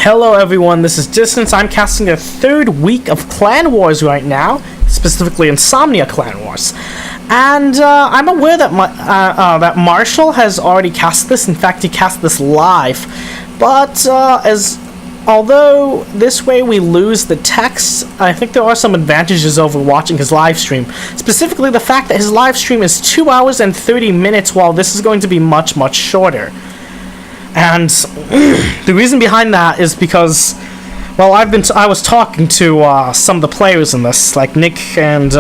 Hello everyone, this is Distance. I'm casting the third week of Clan Wars right now, specifically Insomnia Clan Wars. And I'm aware that that Marshall has already cast this. In fact, he cast this live. But although this way we lose the text, I think there are some advantages over watching his live stream. Specifically the fact that his live stream is 2 hours and 30 minutes while this is going to be much, much shorter. And the reason behind that is because, well, I was talking to some of the players in this, like Nick and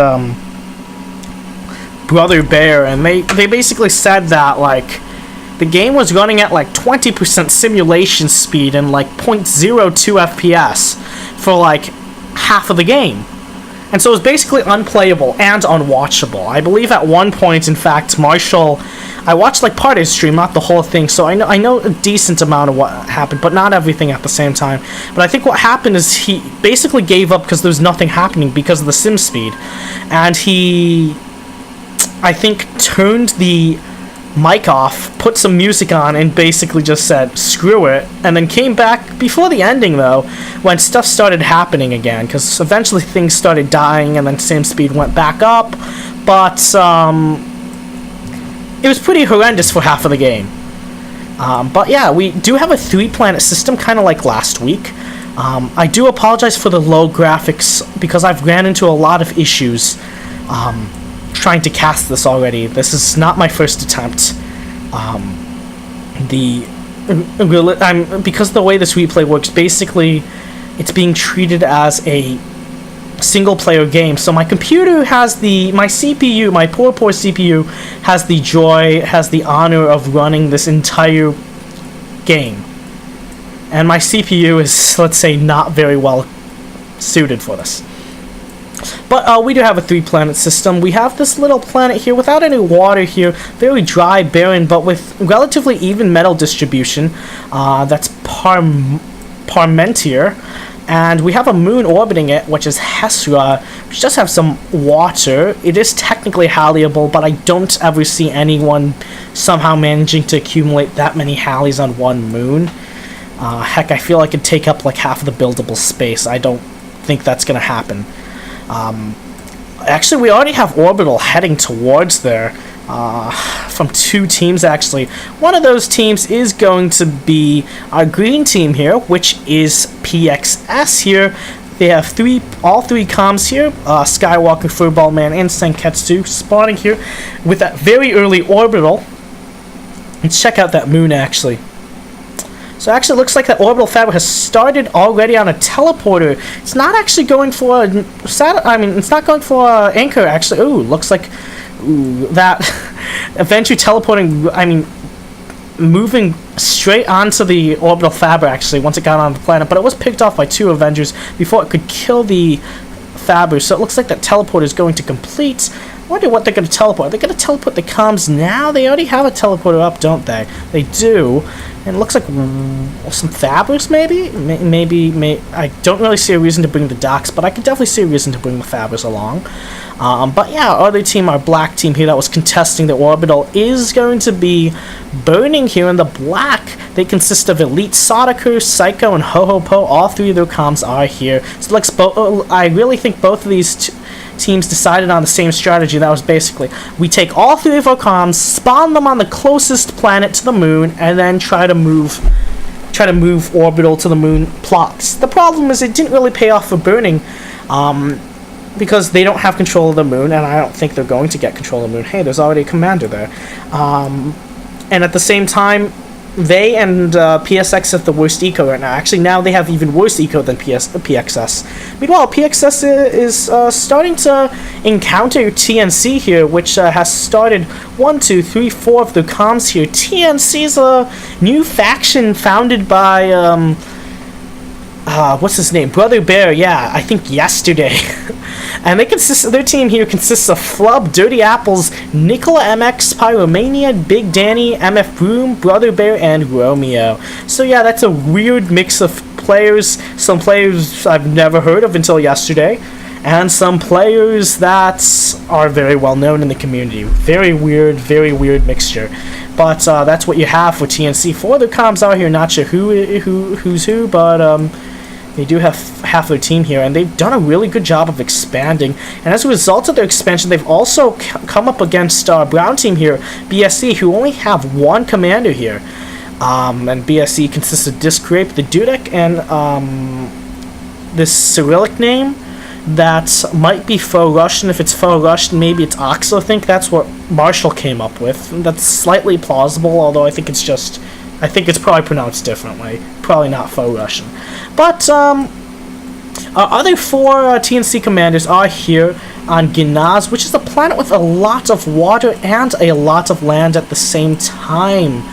Brother Bear, and they basically said that, like, the game was running at like 20% simulation speed and like 0.02 FPS for like half of the game. And so it was basically unplayable and unwatchable. I believe at one point, in fact, Marshall, I watched like part of his stream, not the whole thing, so I know a decent amount of what happened, but not everything at the same time. But I think what happened is he basically gave up because there was nothing happening because of the sim speed. And he, I think, turned the mic off, put some music on, and basically just said screw it, and then came back before the ending though, when stuff started happening again, because eventually things started dying and then sim speed went back up. But it was pretty horrendous for half of the game. But yeah, we do have a 3-planet system, kind of like last week. I do apologize for the low graphics because I've ran into a lot of issues trying to cast this already. This is not my first attempt. Because of the way this replay works, basically it's being treated as a single player game. So my computer has my CPU, my poor CPU has the honor of running this entire game. And my CPU is, let's say, not very well suited for this. But we do have a 3-planet system. We have this little planet here without any water here, very dry, barren, but with relatively even metal distribution. That's Parmentier. And we have a moon orbiting it, which is Hesra, which does have some water. It is technically Halliable, but I don't ever see anyone somehow managing to accumulate that many Hallies on one moon. Heck, I feel like it'd take up like half of the buildable space. I don't think that's going to happen. Actually, we already have Orbital heading towards there, from 2 teams, actually. One of those teams is going to be our green team here, which is PXS here. They have all three comms here, Skywalker, Furballman, and Senketsu spawning here with that very early Orbital. Let's check out that moon, actually. So actually, it looks like that orbital fabric has started already on a teleporter. It's not actually going for it's not going for an anchor, actually. Ooh, looks like that eventually teleporting, moving straight onto the orbital fabric, actually, once it got on the planet. But it was picked off by 2 Avengers before it could kill the fabric. So it looks like that teleporter is going to complete. I wonder what they're going to teleport. Are they going to teleport the comms now? They already have a teleporter up, don't they? They do. And it looks like some fabrics, maybe? Maybe. I don't really see a reason to bring the docks, but I could definitely see a reason to bring the fabrics along. But yeah, our other team, our black team here that was contesting the orbital, is going to be burning here in the black. They consist of Elite Sardaukar, Pshyco, and Ho-Ho-Po. All 3 of their comms are here. So like, I really think both of these teams decided on the same strategy. That was basically, we take all 3 of our comms, spawn them on the closest planet to the moon, and then try to move orbital to the moon plots. The problem is it didn't really pay off for burning, because they don't have control of the moon, and I don't think they're going to get control of the moon. Hey, there's already a commander there. And at the same time, they and PSX have the worst eco right now. Actually, now they have even worse eco than PXS. Meanwhile, PXS is starting to encounter TNC here, which has started 1, 2, 3, 4 of the comms here. TNC is a new faction founded by, what's his name? Brother Bear, yeah, I think yesterday. And their team here consists of Flubb, DirtyApples, NikolaMX, Pyromania, Big Danny, MFBROOM, Brother Bear, and Romeo. So yeah, that's a weird mix of players. Some players I've never heard of until yesterday, and some players that are very well known in the community. Very weird mixture. But that's what you have for TNC. 4 other comms out here, not sure who's who, but they do have half their team here, and they've done a really good job of expanding. And as a result of their expansion, they've also come up against our brown team here, BSE, who only have 1 commander here. And BSE consists of Diskraip, TheDudech, and this Cyrillic name that might be faux Russian. If it's faux Russian, maybe it's Ox. I think that's what Marshall came up with. That's slightly plausible, although I think it's probably pronounced differently. Probably not faux Russian. But our other 4 TNC commanders are here on Ginaz, which is a planet with a lot of water and a lot of land at the same time.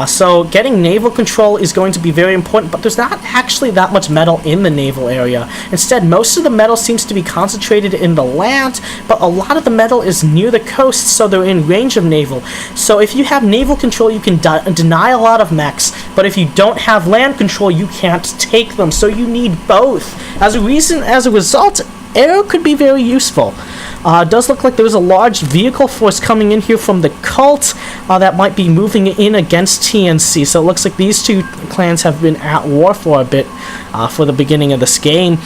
So getting naval control is going to be very important, but there's not actually that much metal in the naval area. Instead, most of the metal seems to be concentrated in the land, but a lot of the metal is near the coast, so they're in range of naval. So if you have naval control, you can deny a lot of mechs, but if you don't have land control, you can't take them. So you need both. As a result, air could be very useful. It does look like there's a large vehicle force coming in here from the cult that might be moving in against TNC. So it looks like these 2 clans have been at war for a bit for the beginning of this game.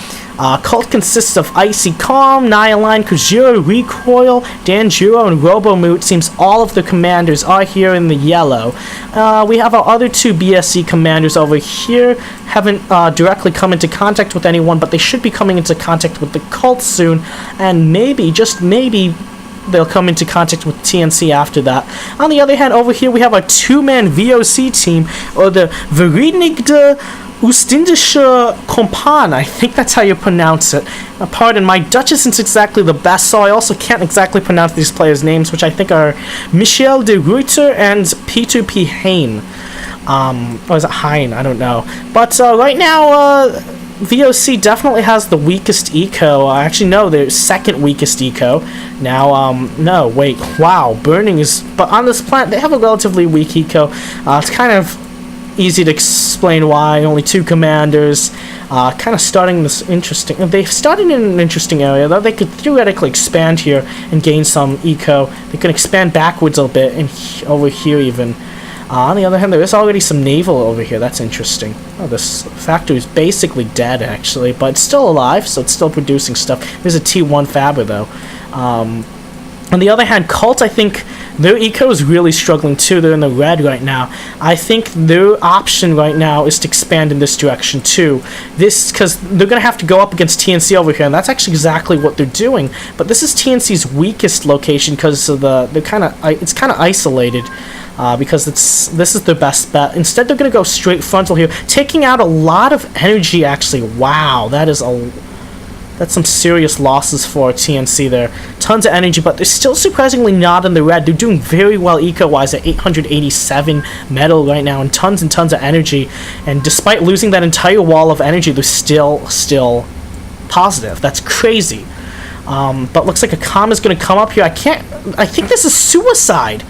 Cult consists of icycalm, NightAligned, Kojiero, Recoil, Danjiro, and Robomoo. It seems all of the commanders are here in the yellow. We have our other 2 BSE commanders over here. Haven't directly come into contact with anyone, but they should be coming into contact with the cult soon, and maybe, just maybe, they'll come into contact with TNC after that. On the other hand, over here we have our 2-man VOC team, or the Vereenigde Oostindische Compagnie. I think that's how you pronounce it. Pardon, my Dutch isn't exactly the best, so I also can't exactly pronounce these players' names, which I think are Michiel de Ruyter and Pieter P. Heyn. Or is it Heyn? I don't know. But right now, VOC definitely has the weakest eco. Actually, no, the second weakest eco. Now, no, wait, wow, burning is... But on this planet, they have a relatively weak eco. It's kind of easy to explain why. Only 2 commanders. Kind of starting this interesting... They started in an interesting area, though. They could theoretically expand here and gain some eco. They could expand backwards a bit, and over here even. On the other hand, there is already some naval over here. That's interesting. Oh, this factory is basically dead, actually, but it's still alive, so it's still producing stuff. There's a T1 Fabber, though. On the other hand, Cult, I think their eco is really struggling, too. They're in the red right now. I think their option right now is to expand in this direction, too. Because they're going to have to go up against TNC over here, and that's actually exactly what they're doing. But this is TNC's weakest location because of it's kind of isolated. Because this is their best bet. Instead, they're going to go straight frontal here, taking out a lot of energy, actually. Wow, that's some serious losses for TNC there. Tons of energy, but they're still surprisingly not in the red. They're doing very well eco-wise at 887 metal right now, and tons of energy. And despite losing that entire wall of energy, they're still positive. That's crazy. But looks like a comm is going to come up here. I think this is suicide.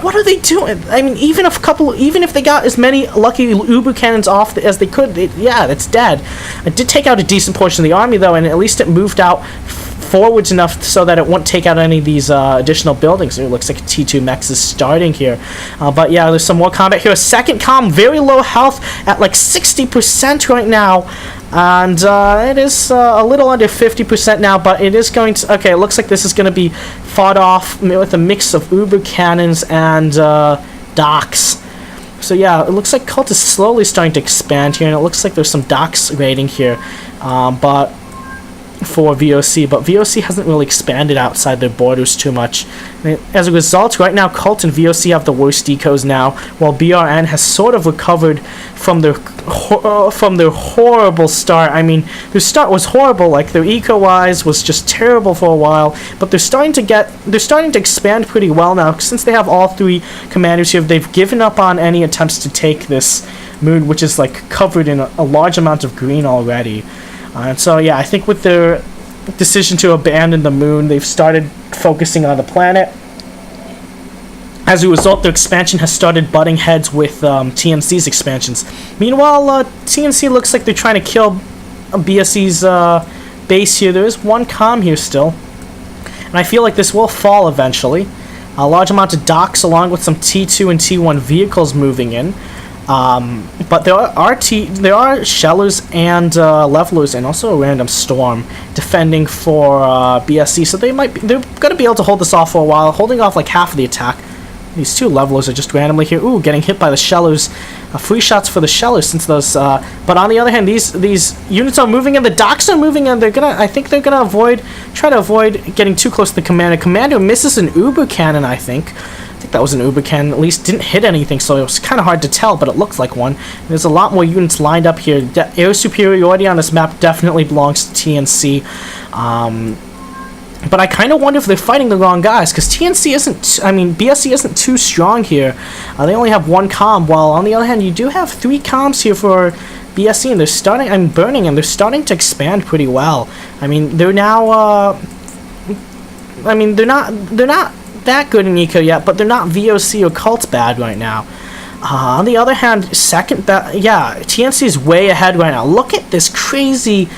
What are they doing? I mean, even if they got as many lucky Uber cannons off as they could, yeah, that's dead. It did take out a decent portion of the army, though, and at least it moved out forwards enough so that it won't take out any of these additional buildings. It looks like T2MX is starting here. But yeah, there's some more combat here. A second comm, very low health at like 60% right now. And it is a little under 50% now, but it is going to... Okay, it looks like this is going to be fought off with a mix of Uber cannons and docks. So yeah, it looks like Cult is slowly starting to expand here, and it looks like there's some docks raiding here. But for VOC, but VOC hasn't really expanded outside their borders too much. As a result, right now Cult and VOC have the worst ecos now, while BRN has sort of recovered from their horrible start. I mean, their start was horrible, like their eco-wise was just terrible for a while, but they're starting to expand pretty well now. Since they have all 3 commanders here, they've given up on any attempts to take this moon, which is like covered in a large amount of green already. And so, yeah, I think with their decision to abandon the moon, they've started focusing on the planet. As a result, their expansion has started butting heads with TNC's expansions. Meanwhile, TNC looks like they're trying to kill BSE's base here. There is one comm here still. And I feel like this will fall eventually. a large amount of docks along with some T2 and T1 vehicles moving in. But there are shellers and levelers and also a random storm defending for BSC, so they're gonna be able to hold this off for a while, holding off like half of the attack. These two levelers are just randomly here. Ooh, getting hit by the shellers. Free shots for the shellers since those. But on the other hand, these units are moving and the docks are moving, and I think they're gonna try to avoid getting too close to the commander. Commander misses an Uber cannon, I think. That was an Uber cannon, at least didn't hit anything, so it was kind of hard to tell, but it looked like one. There's a lot more units lined up here. Air superiority on this map definitely belongs to TNC. But I kind of wonder if they're fighting the wrong guys, because BSC isn't too strong here. They only have one comm, while on the other hand, you do have 3 comms here for BSC, and they're starting, burning, and they're starting to expand pretty well. I mean, they're now, they're not that good in eco yet, but they're not VOC or cult bad right now. On the other hand, TNC is way ahead right now. Look at this crazy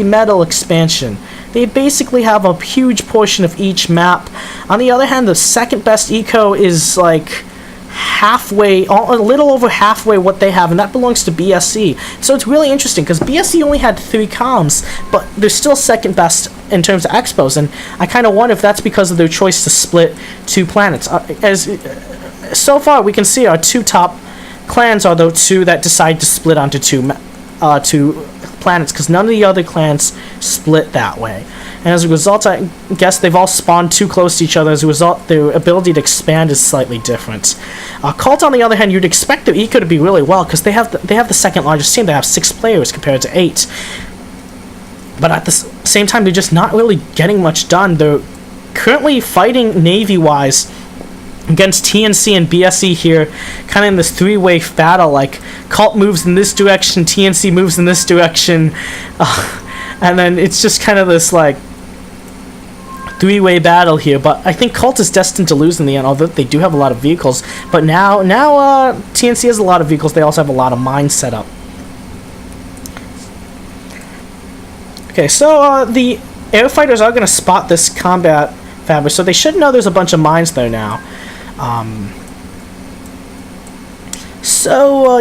metal expansion. They basically have a huge portion of each map. On the other hand, the second best eco is like halfway, a little over halfway what they have, and that belongs to BSC. So it's really interesting because BSC only had 3 comms, but they're still second best in terms of expos, and I kind of wonder if that's because of their choice to split 2 planets. So far we can see our 2 top clans are the 2 that decide to split onto 2 planets, because none of the other clans split that way. And as a result, I guess they've all spawned too close to each other. As a result, their ability to expand is slightly different. Cult, on the other hand, you'd expect their eco to be really well, because they have the second largest team. They have 6 players compared to 8. But at the same time, they're just not really getting much done. They're currently fighting Navy-wise against TNC and BSC here, kind of in this 3-way battle. Like, Cult moves in this direction, TNC moves in this direction, and then it's just kind of this, like, 3-way battle here. But I think Cult is destined to lose in the end, although they do have a lot of vehicles. But now TNC has a lot of vehicles. They also have a lot of mines set up. Okay, so the air fighters are going to spot this combat fabric, so they should know there's a bunch of mines there now.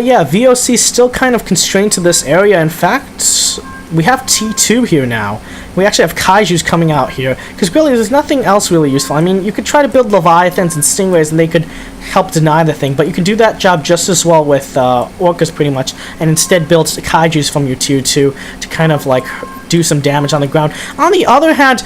Yeah, VOC is still kind of constrained to this area. In fact, we have T2 here now. We actually have Kaijus coming out here, because really there's nothing else really useful. I mean, you could try to build Leviathans and Stingrays and they could help deny the thing, but you can do that job just as well with Orcas pretty much, and instead build Kaijus from your Tier 2 to kind of like do some damage on the ground. On the other hand,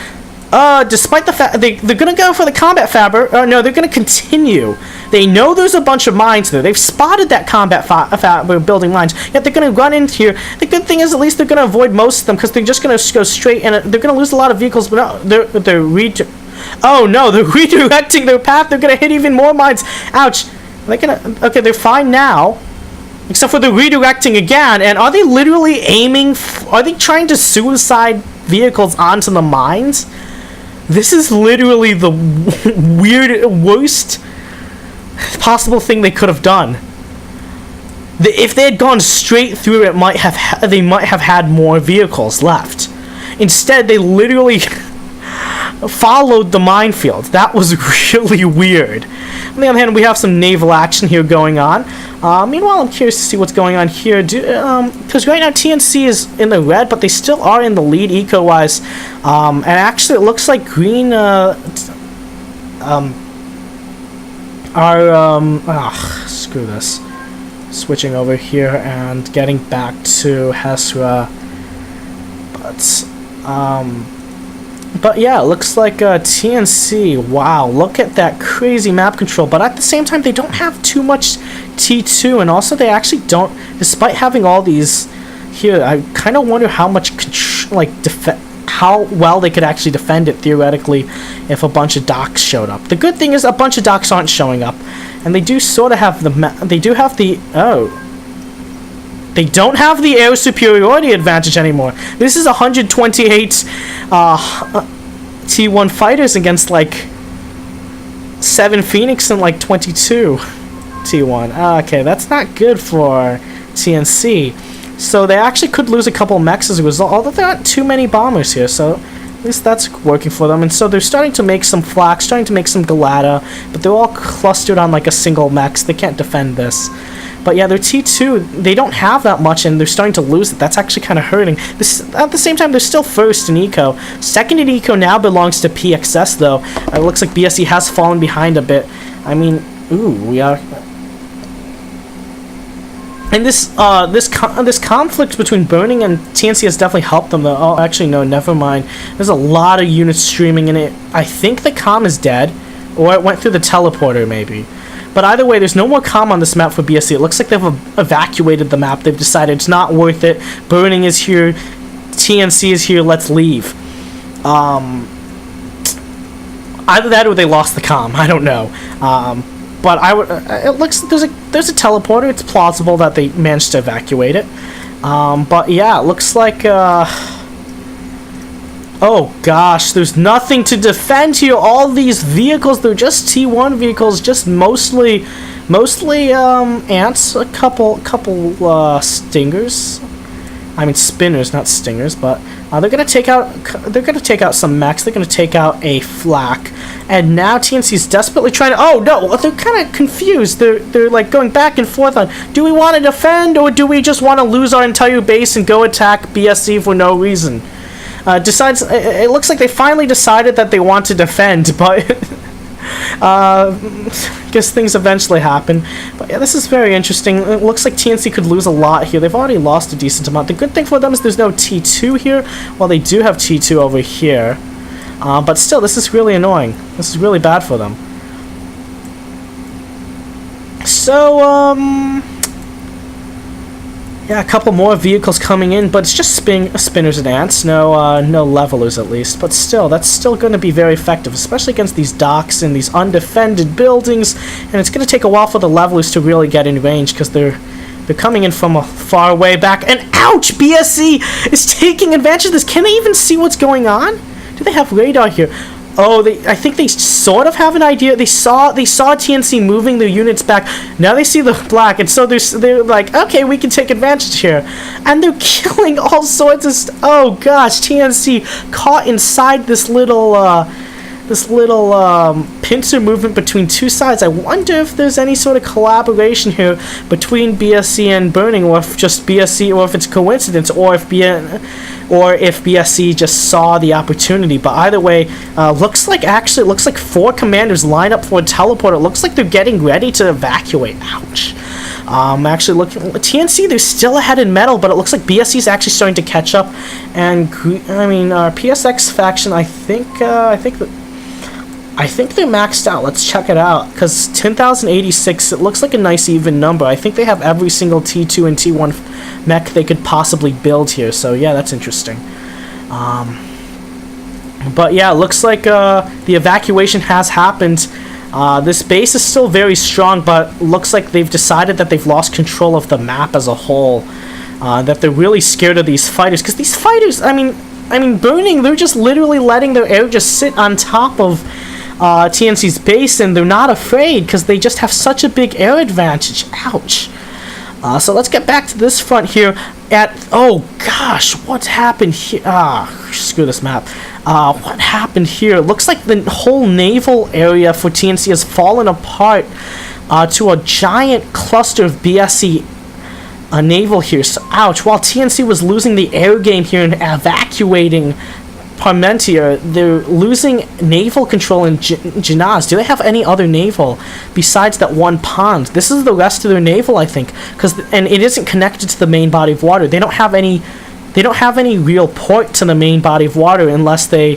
despite the fact they're gonna go for the combat fabric, no, they're gonna continue. They know there's a bunch of mines there. They've spotted that combat fabric building mines. Yet they're gonna run into here. The good thing is at least they're gonna avoid most of them, because they're just gonna go straight, and they're gonna lose a lot of vehicles. But no, they're redirecting their path. They're gonna hit even more mines. Ouch. Okay, they're fine now. Except for they're redirecting again, and are they literally aiming? Are they trying to suicide vehicles onto the mines? This is literally the worst possible thing they could have done. If they had gone straight through it, they might have had more vehicles left. Instead, they literally followed the minefield. That was really weird. On the other hand, we have some naval action here going on. Meanwhile, I'm curious to see what's going on here. Because right now TNC is in the red, but they still are in the lead eco-wise. And actually, it looks like green screw this. Switching over here and getting back to Hesra. But yeah, it looks like TNC, wow, look at that crazy map control. But at the same time, they don't have too much T2, and also they actually don't, despite having all these here, I kind of wonder how much, how well they could actually defend it theoretically if a bunch of docks showed up. The good thing is a bunch of docks aren't showing up, and they do sort of have they don't have the air superiority advantage anymore. This is 128 T1 fighters against like 7 Phoenix and like 22 T1. Okay, that's not good for TNC. So they actually could lose a couple mechs as a result, although there aren't too many bombers here, so At least that's working for them. And so they're starting to make some flak, starting to make some Galata, but they're all clustered on like a single mech. They can't defend this. But yeah, their T2, they don't have that much, and they're starting to lose it. That's actually kind of hurting. At the same time, they're still first in Eco. Second in Eco now belongs to PXS, though. It looks like BSE has fallen behind a bit. I mean, ooh, we are... And this conflict between Burning and TNC has definitely helped them, though. Oh, actually, no, never mind. There's a lot of units streaming in it. I think the comm is dead, or it went through the teleporter, maybe. But either way, there's no more comm on this map for BSC. It looks like they've evacuated the map. They've decided it's not worth it. Burning is here. TNC is here. Let's leave. Either that or they lost the comm. I don't know. But it looks there's a teleporter. It's plausible that they managed to evacuate it. But yeah, it looks like oh gosh, there's nothing to defend here. All these vehicles, they're just T1 vehicles, just mostly ants, a couple stingers. I mean spinners, not stingers, but they're gonna take out some mechs. They're gonna take out a flak, and now TNC's desperately trying to. Oh no, they're kind of confused. They're like going back and forth on, do we want to defend or do we just want to lose our entire base and go attack BSC for no reason? It looks like they finally decided that they want to defend, but guess things eventually happen. But yeah, this is very interesting. It looks like TNC could lose a lot here. They've already lost a decent amount. The good thing for them is there's no T2 here, while they do have T2 over here. But still, this is really annoying. This is really bad for them. So, yeah, a couple more vehicles coming in, but it's just spinners and ants, no levelers at least. But still, that's still going to be very effective, especially against these docks and these undefended buildings. And it's going to take a while for the levelers to really get in range because they're coming in from a far way back. And ouch! BSC is taking advantage of this. Can they even see what's going on? Do they have radar here? Oh, I think they sort of have an idea. They saw TNC moving their units back. Now they see the black, and so they're like, okay, we can take advantage here. And they're killing all sorts of oh gosh, TNC caught inside this little pincer movement between two sides. I wonder if there's any sort of collaboration here between BSC and Burning, or if just BSC, or if it's coincidence, or if BSC just saw the opportunity. But either way, looks like 4 commanders line up for a teleport. It looks like they're getting ready to evacuate. Ouch. Actually looking TNC, they're still ahead in metal, but it looks like BSC is actually starting to catch up. And I mean, our PSX faction, I think they're maxed out. Let's check it out, because 10,086, it looks like a nice even number. I think they have every single T2 and T1 mech they could possibly build here, so yeah, that's interesting. But yeah, it looks like the evacuation has happened. This base is still very strong, but looks like they've decided that they've lost control of the map as a whole. That they're really scared of these fighters, because these fighters, I mean, Burning, they're just literally letting their air just sit on top of TNC's base, and they're not afraid because they just have such a big air advantage. Ouch. So let's get back to this front here. Oh gosh, what's happened here? Screw this map. What happened here? It looks like the whole naval area for TNC has fallen apart to a giant cluster of BSC naval here. So, ouch. While TNC was losing the air game here and evacuating Parmentier, they're losing naval control in Jinaz. Do they have any other naval besides that one pond? This is the rest of their naval, I think, and it isn't connected to the main body of water. They don't have any real port to the main body of water unless they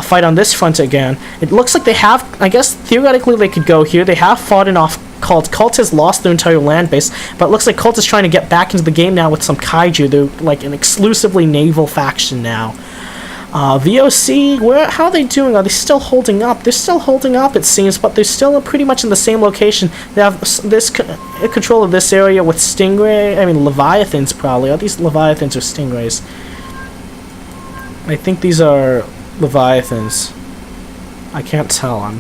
fight on this front again. It looks like they have, I guess theoretically they could go here. They have fought off Cult. Cult has lost their entire land base, but it looks like Cult is trying to get back into the game now with some kaiju. They're like an exclusively naval faction now. VOC, how are they doing? Are they still holding up? They're still holding up, it seems, but they're still pretty much in the same location. They have this control of this area with Leviathans, probably. Are these Leviathans or Stingrays? I think these are Leviathans. I can't tell.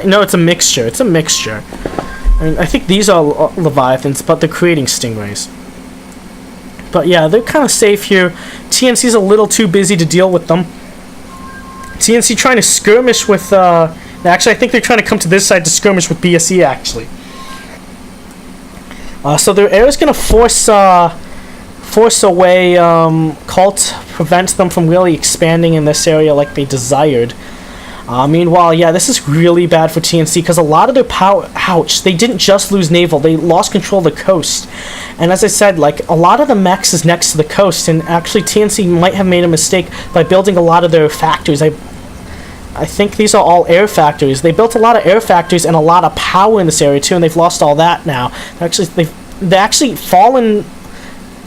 No, it's a mixture. It's a mixture. I think these are Leviathans, but they're creating Stingrays. But yeah, they're kind of safe here. TNC's a little too busy to deal with them. TNC trying to skirmish with, actually I think they're trying to come to this side to skirmish with BSE actually. So their air is going to force away Cult, prevent them from really expanding in this area like they desired. Meanwhile, yeah, this is really bad for TNC because a lot of their power, ouch, they didn't just lose naval, they lost control of the coast. And as I said, like, a lot of the mechs is next to the coast, and actually TNC might have made a mistake by building a lot of their factories. I think these are all air factories. They built a lot of air factories and a lot of power in this area too, and they've lost all that now. They've actually fallen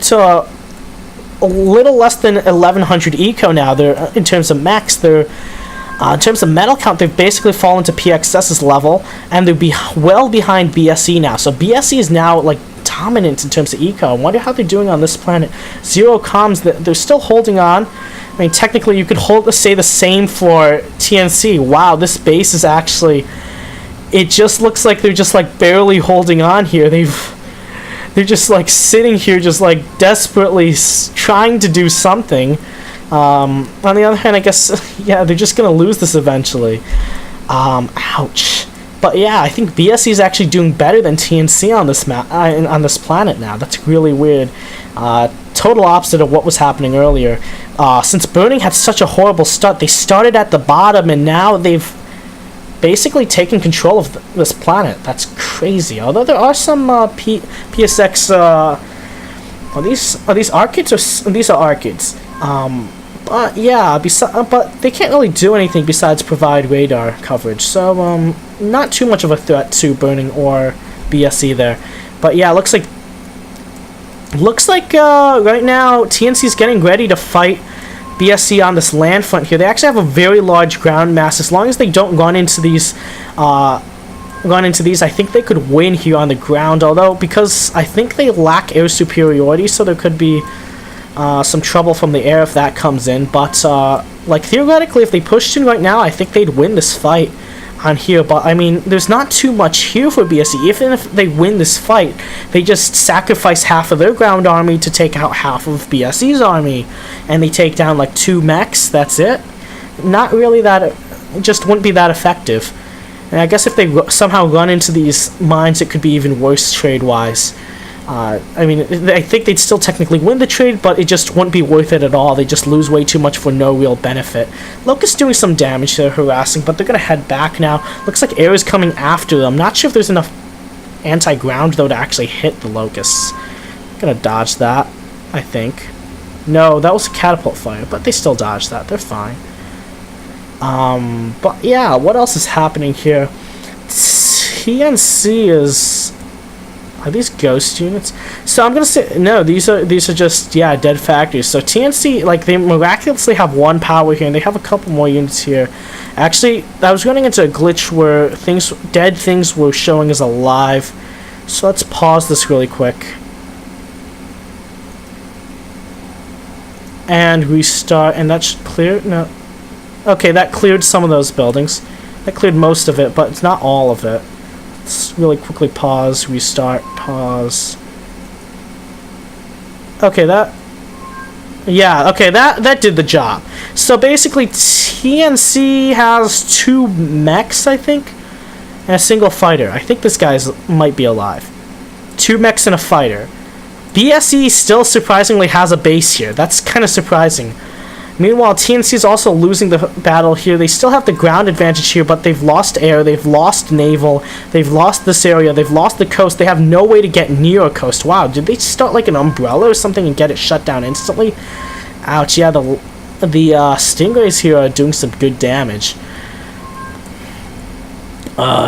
to a little less than 1100 eco now. They're in terms of mechs, they're in terms of metal count, they've basically fallen to PXS's level, and they're well behind BSE now. So BSE is now like dominant in terms of eco. I wonder how they're doing on this planet. Zero comms, they're still holding on. I mean, technically, you could say the same for TNC. Wow, this base is actually. It just looks like they're just like barely holding on here. They're just like sitting here, just like desperately trying to do something. On the other hand, I guess, yeah, they're just going to lose this eventually. Ouch. But yeah, I think BSE is actually doing better than TNC on this on this planet now. That's really weird. Total opposite of what was happening earlier. Since Burning had such a horrible start, they started at the bottom, and now they've basically taken control of this planet. That's crazy. Although there are some PSX... are these arcades or... These are arcades. But yeah, but they can't really do anything besides provide radar coverage, so not too much of a threat to Burning or BSE there. But yeah, looks like right now TNC's getting ready to fight BSE on this land front here. They actually have a very large ground mass. As long as they don't run into these, I think they could win here on the ground. Although, because I think they lack air superiority, so there could be some trouble from the air if that comes in. But like theoretically, if they pushed in right now, I think they'd win this fight on here. But I mean, there's not too much here for BSE. Even if they win this fight, they just sacrifice half of their ground army to take out half of BSE's army, and they take down like 2 mechs. That's it. Not really that. It just wouldn't be that effective. And I guess if they somehow run into these mines, it could be even worse trade-wise. I mean, I think they'd still technically win the trade, but it just wouldn't be worth it at all. They just lose way too much for no real benefit. Locust doing some damage, they're harassing, but they're going to head back now. Looks like air is coming after them. Not sure if there's enough anti-ground, though, to actually hit the locusts. Going to dodge that, I think. No, that was a catapult fire, but they still dodged that. They're fine. But yeah, what else is happening here? TNC is... Are these ghost units? So I'm gonna say no. These are just, yeah, dead factories. So TNC, like, they miraculously have 1 power here, and they have a couple more units here. Actually, I was running into a glitch where dead things were showing as alive. So let's pause this really quick and restart. And that should clear. No, okay, that cleared some of those buildings. That cleared most of it, but it's not all of it. Let's really quickly pause, restart, pause. Okay, that did the job. So basically, TNC has 2 mechs, I think, and a single fighter. I think this guy might be alive. 2 mechs and a fighter. BSE still surprisingly has a base here. That's kind of surprising. Meanwhile, TNC is also losing the battle here. They still have the ground advantage here, but they've lost air, they've lost naval, they've lost this area, they've lost the coast. They have no way to get near a coast. Wow, did they start like an umbrella or something and get it shut down instantly? Ouch, yeah, the Stingrays here are doing some good damage.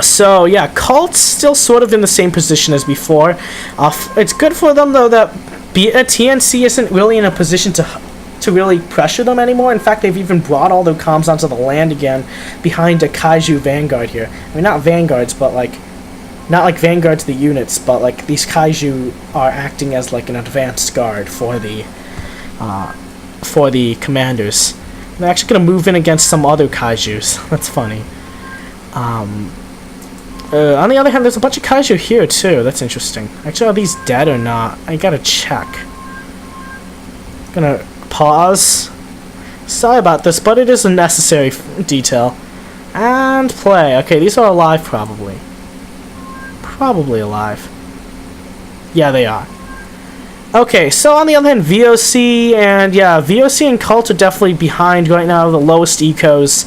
So, yeah, Cult's still sort of in the same position as before. It's good for them, though, that TNC isn't really in a position to really pressure them anymore. In fact, they've even brought all their comms onto the land again behind a Kaiju Vanguard here. I mean, not Vanguards, but like, not like Vanguards the units, but like these Kaiju are acting as like an advanced guard for the commanders. They're actually going to move in against some other Kaijus. That's funny. On the other hand, there's a bunch of Kaiju here too. That's interesting. Actually, are these dead or not? I gotta check. Gonna pause. Sorry about this, but it is a necessary detail. And play. Okay, these are alive, probably. Probably alive. Yeah, they are. Okay, so on the other hand, VOC and, yeah, VOC and Cult are definitely behind right now, the lowest ecos.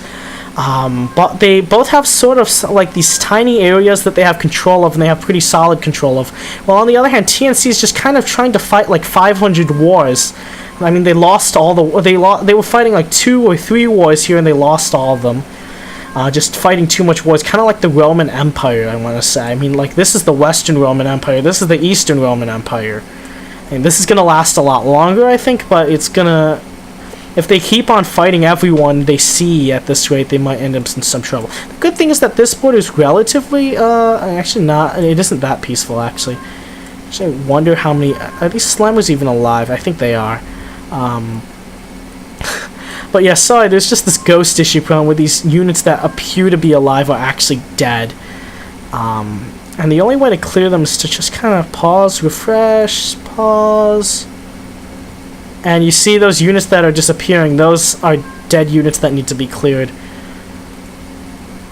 But they both have sort of like these tiny areas that they have control of, and they have pretty solid control of. While on the other hand, TNC is just kind of trying to fight like 500 wars. I mean, they lost all the... They were fighting like 2 or 3 wars here, and they lost all of them. Just fighting too much wars, kind of like the Roman Empire, I want to say. I mean, like, this is the Western Roman Empire, this is the Eastern Roman Empire. And this is going to last a lot longer, I think, but it's going to... If they keep on fighting everyone they see at this rate, they might end up in some trouble. The good thing is that this board is relatively, actually not, it isn't that peaceful, actually. Actually, I wonder how many... Are these Slammers even alive? I think they are. But yeah, sorry, there's just this ghost issue problem where these units that appear to be alive are actually dead. And the only way to clear them is to just kind of pause, refresh, pause. And you see those units that are disappearing, those are dead units that need to be cleared.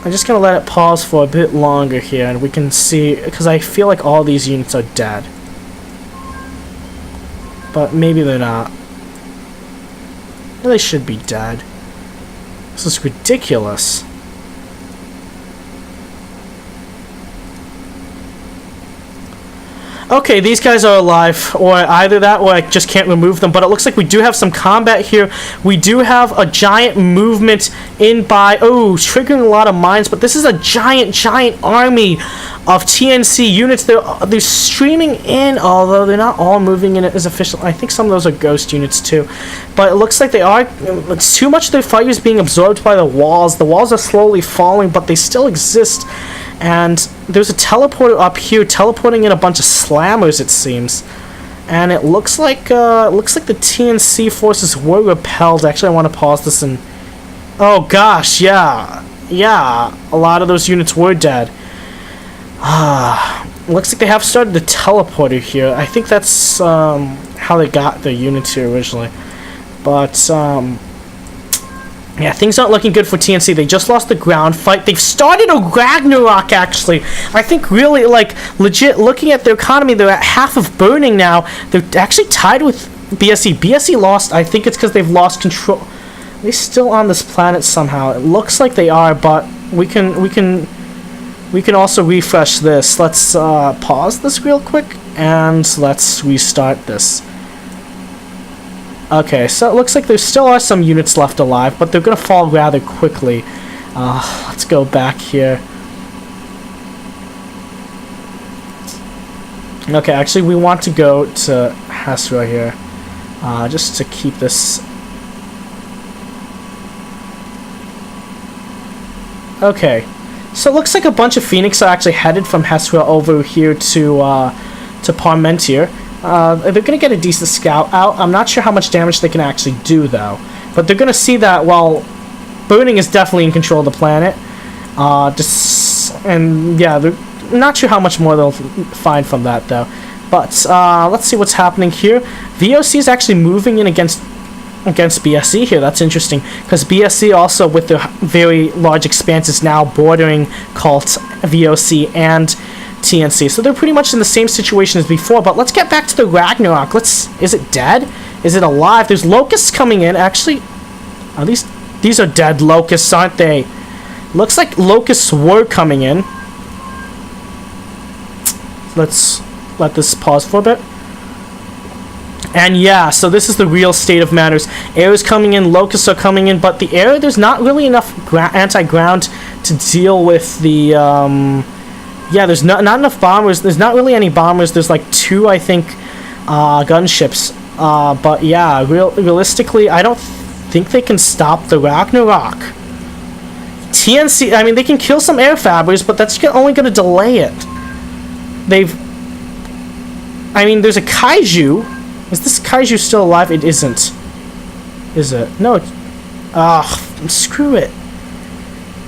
I'm just going to let it pause for a bit longer here, and we can see, because I feel like all these units are dead. But maybe they're not. They should be dead. This is ridiculous. Okay, these guys are alive, or either that or I just can't remove them, but it looks like we do have some combat here. We do have a giant movement in by, oh, triggering a lot of mines, but this is a giant army of TNC units. They're streaming in, although they're not all moving in as official. I think some of those are ghost units too, but it looks like they are, it's too much of their fire is being absorbed by the walls. The walls are slowly falling, but they still exist. And there's a teleporter up here teleporting in a bunch of slammers, it seems. And it looks like the TNC forces were repelled. Actually, I want to pause this and... Oh gosh, yeah, a lot of those units were dead. Looks like they have started the teleporter here. I think that's how they got their units here originally. But yeah, things aren't looking good for TNC. They just lost the ground fight. They've started a Ragnarok, actually. I think really, like, legit, looking at their economy, they're at half of burning now. They're actually tied with BSE. BSE lost. I think it's because they've lost control. Are they still on this planet somehow? It looks like they are, but we can also refresh this. Let's pause this real quick, and let's restart this. Okay, so it looks like there still are some units left alive, but they're going to fall rather quickly. Let's go back here. Okay, actually we want to go to Hasra here, just to keep this... Okay, so it looks like a bunch of Phoenix are actually headed from Hesra over here to Parmentier. They're going to get a decent scout out. I'm not sure how much damage they can actually do, though. But they're going to see that, well, burning is definitely in control of the planet. And, yeah, they're not sure how much more they'll find from that, though. But, let's see what's happening here. VOC is actually moving in against BSE here. That's interesting, because BSE also, with their very large expanses now bordering Cult, VOC, and TNC, so they're pretty much in the same situation as before. But let's get back to the Ragnarok. Is it dead? Is it alive? There's locusts coming in. Actually, are these are dead locusts, aren't they? Looks like locusts were coming in. Let's let this pause for a bit. And yeah, so this is the real state of matters. Air is coming in, locusts are coming in, but the air, there's not really enough anti-ground to deal with the yeah, there's not enough bombers. There's not really any bombers. There's like 2, I think, gunships. But yeah, realistically, I don't think they can stop the Ragnarok. TNC, I mean, they can kill some air fabbers, but that's only going to delay it. I mean, there's a Kaiju. Is this Kaiju still alive? It isn't. Is it? No. Screw it.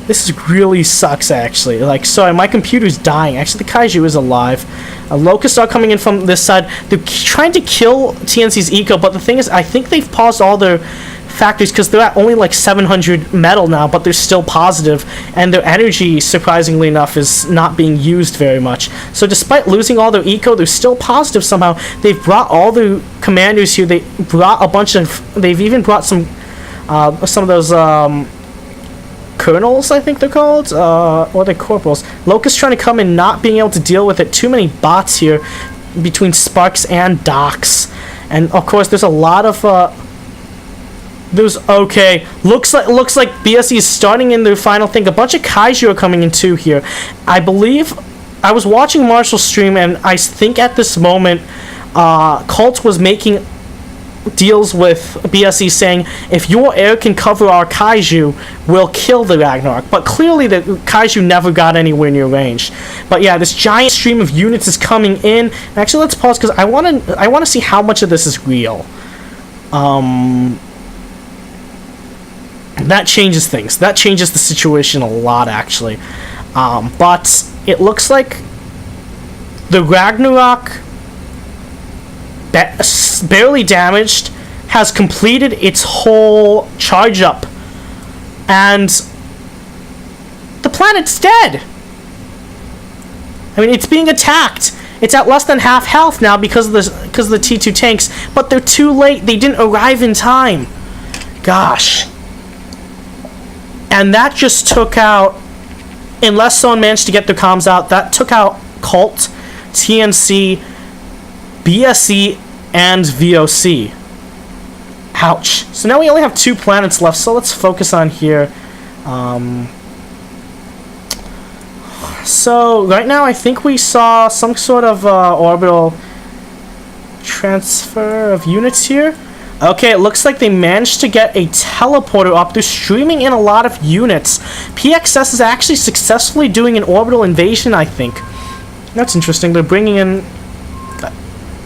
This really sucks, actually. Like, sorry, my computer's dying. Actually, the Kaiju is alive. Locusts are coming in from this side. They're trying to kill TNC's eco, but the thing is, I think they've paused all their factories, because they're at only like 700 metal now, but they're still positive, and their energy, surprisingly enough, is not being used very much. So despite losing all their eco, they're still positive somehow. They've brought all the commanders here. They brought a bunch of... They've even brought some of those colonels, I think they're called, or they're corporals. Locust trying to come in, not being able to deal with it. Too many bots here between Sparks and Docks, and of course there's a lot of there's okay. Looks like BSE is starting in their final thing. A bunch of Kaiju are coming in too here. I believe I was watching Marshall's stream, and I think at this moment, Cult was making deals with BSE saying, if your air can cover our Kaiju, we'll kill the Ragnarok. But clearly the Kaiju never got anywhere near range. But yeah, this giant stream of units is coming in. Actually, let's pause because I want to see how much of this is real. That changes things. That changes the situation a lot, actually. But it looks like the Ragnarok, barely damaged, has completed its whole charge up, and the planet's dead. I mean, it's being attacked. It's at less than half health now because of the T2 tanks, but they're too late. They didn't arrive in time. Gosh. And that just took out, unless someone managed to get their comms out, that took out Cult, TNC, BSE, and VOC. Ouch. So now we only have 2 planets left, so let's focus on here. So right now I think we saw some sort of orbital transfer of units here. Okay, it looks like they managed to get a teleporter up. They're streaming in a lot of units. PXS is actually successfully doing an orbital invasion, I think. That's interesting. They're bringing in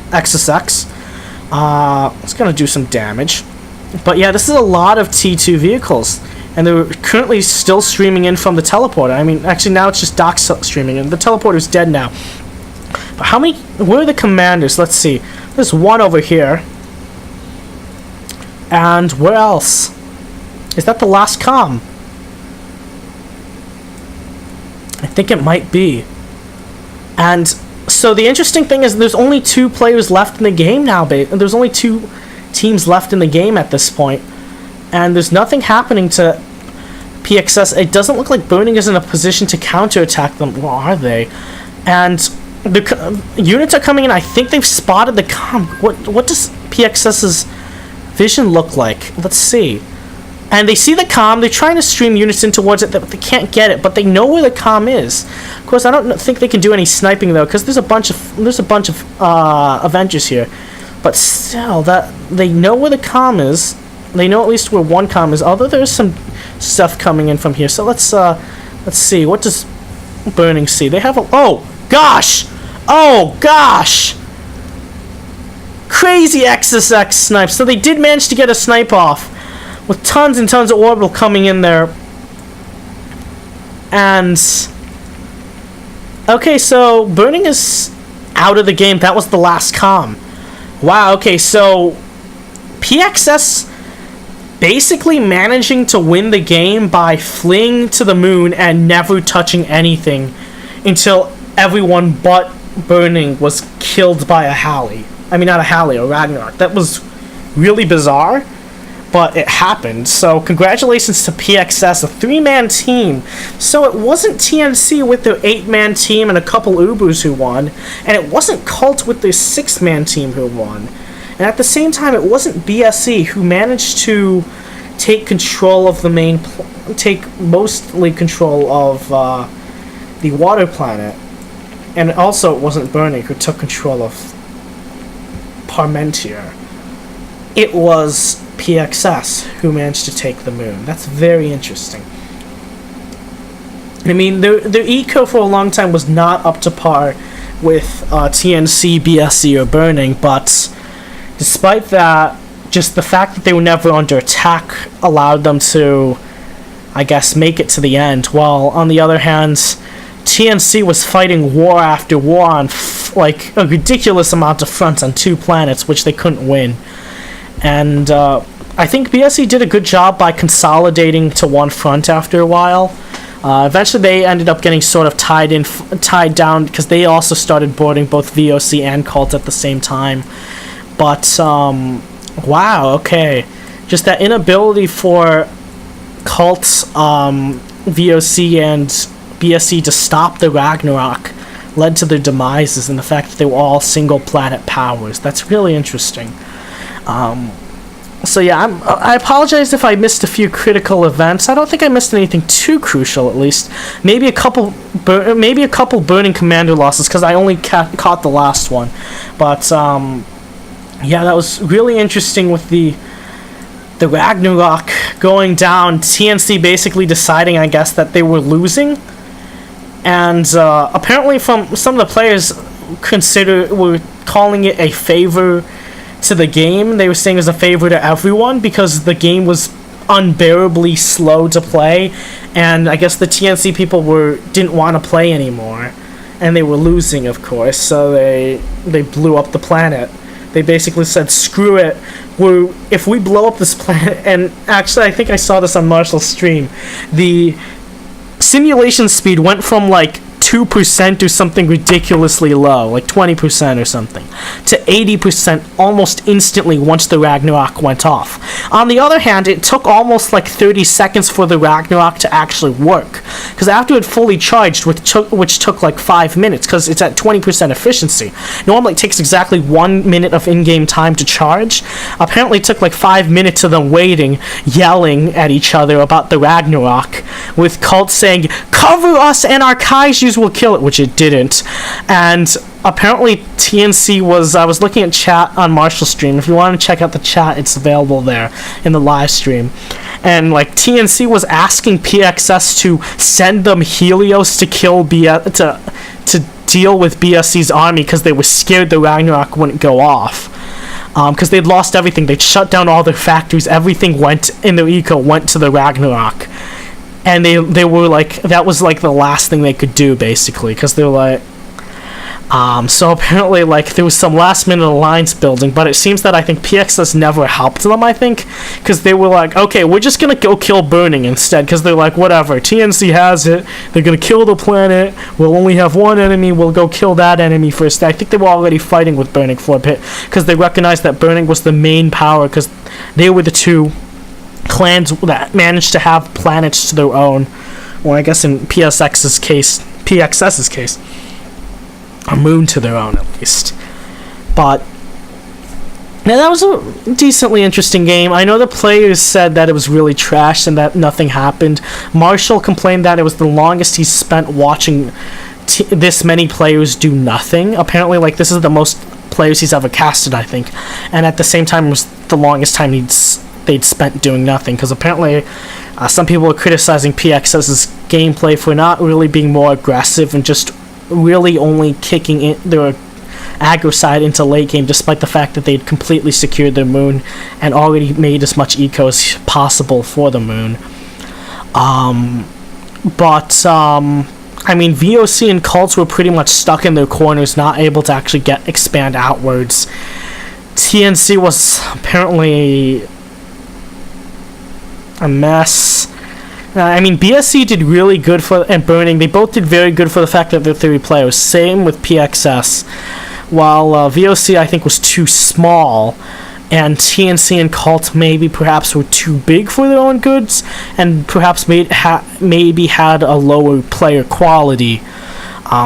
XSX. It's gonna do some damage. But yeah, this is a lot of T2 vehicles. And they're currently still streaming in from the teleporter. I mean, actually now it's just Doc streaming in. The teleporter's dead now. But how many... Where are the commanders? Let's see. There's one over here. And where else? Is that the last comm? I think it might be. And so the interesting thing is there's only 2 players left in the game now, there's only 2 teams left in the game at this point. And there's nothing happening to PXS. It doesn't look like Burning is in a position to counterattack them. Well, are they? And the units are coming in. I think they've spotted the comm. What does PXS's vision look like? Let's see. And they see the comm. They're trying to stream units in towards it, but they can't get it. But they know where the comm is. Of course, I don't think they can do any sniping though, because there's a bunch of Avengers here. But still, that they know where the comm is. They know at least where one comm is. Although there's some stuff coming in from here. So let's see. What does Burning see? They have a... Oh gosh! Oh gosh! Crazy XSX snipe. So they did manage to get a snipe off, with tons and tons of orbital coming in there. And okay, so Burning is out of the game. That was the last comm. Wow, okay, so PXS basically managing to win the game by fleeing to the moon and never touching anything until everyone but Burning was killed by a Halley. I mean, not a Halley, a Ragnarok. That was really bizarre, but it happened. So congratulations to PXS, a 3-man team. So it wasn't TNC with their 8-man team and a couple Ubers who won, and it wasn't Cult with their 6-man team who won. And at the same time, it wasn't BSE who managed to take control of the main, take mostly control of the water planet. And also it wasn't Burning who took control of Parmentier. It was PXS who managed to take the moon. That's very interesting. I mean, their eco for a long time was not up to par with TNC, BSE, or Burning, but despite that, just the fact that they were never under attack allowed them to, I guess, make it to the end, while on the other hand, TNC was fighting war after war on like a ridiculous amount of fronts on 2 planets, which they couldn't win. And I think BSE did a good job by consolidating to one front after a while. Eventually, they ended up getting sort of tied down because they also started boarding both VOC and Cult at the same time. But wow, okay, just that inability for Cult, VOC, and BSE to stop the Ragnarok led to their demises, and the fact that they were all single planet powers. That's really interesting. So yeah, I apologize if I missed a few critical events. I don't think I missed anything too crucial, at least. Maybe a couple burning commander losses, because I only caught the last one. But yeah, that was really interesting with the Ragnarok going down. TNC basically deciding, I guess, that they were losing. And apparently from some of the players were calling it a favor to the game. They were saying it was a favor to everyone because the game was unbearably slow to play, and I guess the TNC people didn't want to play anymore, and they were losing, of course, so they blew up the planet. They basically said, screw it, if we blow up this planet. And actually, I think I saw this on Marshall's stream, the simulation speed went from like 2% or something ridiculously low, like 20% or something, to 80% almost instantly once the Ragnarok went off. On the other hand, it took almost like 30 seconds for the Ragnarok to actually work, because after it fully charged, which took like 5 minutes, because it's at 20% efficiency, normally it takes exactly 1 minute of in-game time to charge. Apparently it took like 5 minutes of them waiting, yelling at each other about the Ragnarok, with Cult saying, cover us and our kaijus will kill it, which it didn't. And apparently TNC I was looking at chat on Marshall's stream. If you want to check out the chat, it's available there in the live stream. And like TNC was asking PXS to send them Helios to kill to deal with BSC's army, because they were scared the Ragnarok wouldn't go off. Because they'd lost everything. They'd shut down all their factories. Everything in their eco went to the Ragnarok. And they were like, that was like the last thing they could do, basically, because they're like, so apparently, like, there was some last minute alliance building, but it seems that I think PXS never helped them, I think, because they were like, okay, we're just gonna go kill Burning instead, because they're like, whatever, TNC has it, they're gonna kill the planet, we'll only have one enemy, we'll go kill that enemy first. I think they were already fighting with Burning for a bit, because they recognized that Burning was the main power, because they were the two clans that managed to have planets to their own, or I guess in PXS's case, a moon to their own, at least. But now that was a decently interesting game. I know the players said that it was really trash and that nothing happened. Marshall complained that it was the longest he's spent watching this many players do nothing. Apparently, like, this is the most players he's ever casted, I think, and at the same time it was the longest time they'd spent doing nothing, because apparently some people were criticizing PXS's gameplay for not really being more aggressive and just really only kicking their aggro side into late game, despite the fact that they'd completely secured their moon and already made as much eco as possible for the moon. I mean, VOC and Cults were pretty much stuck in their corners, not able to actually expand outwards. TNC was apparently a mess. I mean, BSC did really good and Burning. They both did very good for the fact that they're 3 players. Same with PXS. While VOC, I think, was too small, and TNC and Cult maybe perhaps were too big for their own goods, and perhaps maybe had a lower player quality.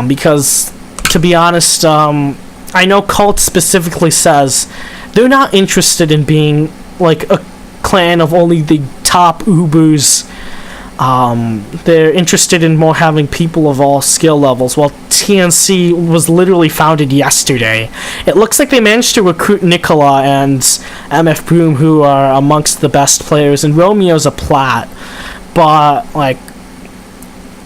Because, to be honest, I know Cult specifically says they're not interested in being like a clan of only the top Ubers. They're interested in more having people of all skill levels. Well, TNC was literally founded yesterday. It looks like they managed to recruit Nikola and MFBROOM, who are amongst the best players, and Romeo's a plat. But, like,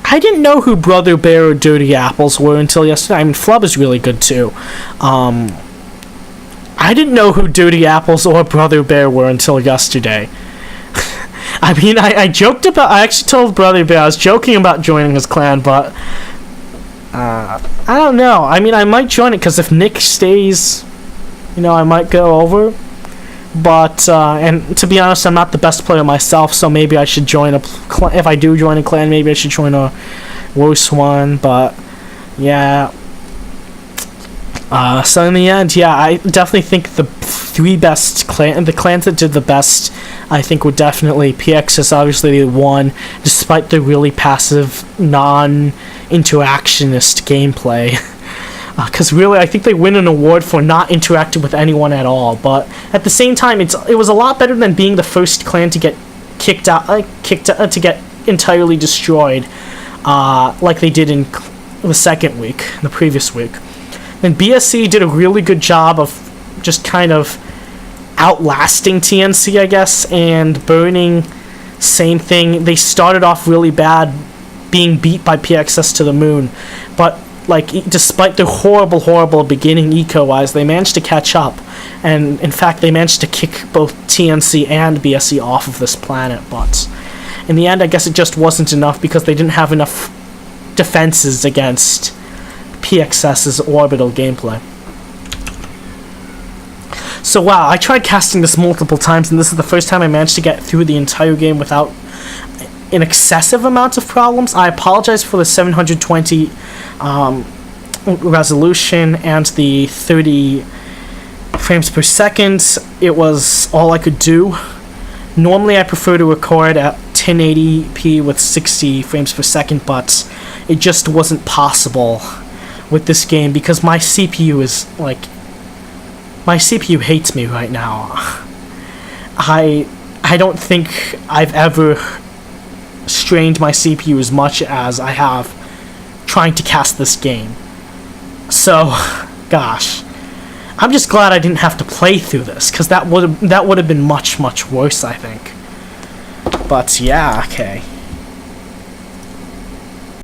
I didn't know who Brother Bear or DirtyApples were until yesterday. I mean, Flubb is really good too. I didn't know who DirtyApples or Brother Bear were until yesterday. I mean, I actually told Brother Bear I was joking about joining his clan, but I don't know. I mean, I might join it, because if Nick stays, I might go over. But and to be honest, I'm not the best player myself, so maybe I should join if I do join a clan, maybe I should join a worse one. But yeah. So in the end, yeah, I definitely think the three best the clans that did the best, I think, were definitely PXS, obviously one, despite the really passive, non-interactionist gameplay. Because really, I think they win an award for not interacting with anyone at all. But at the same time, it was a lot better than being the first clan to get kicked out, to get entirely destroyed, like they did in the second week, the previous week. And BSC did a really good job of just kind of outlasting TNC, I guess, and Burning, same thing. They started off really bad, being beat by PXS to the moon, but like despite the horrible beginning eco-wise, they managed to catch up, and in fact they managed to kick both TNC and BSC off of this planet. But in the end, I guess it just wasn't enough because they didn't have enough defenses against PXS's orbital gameplay. So wow, I tried casting this multiple times, and this is the first time I managed to get through the entire game without an excessive amount of problems. I apologize for the 720 resolution and the 30 frames per second. It was all I could do. Normally I prefer to record at 1080p with 60 frames per second, but it just wasn't possible with this game because my CPU is like, my CPU hates me right now. I don't think I've ever strained my CPU as much as I have trying to cast this game. So, gosh, I'm just glad I didn't have to play through this, because that would have been much worse, I think. But yeah, okay.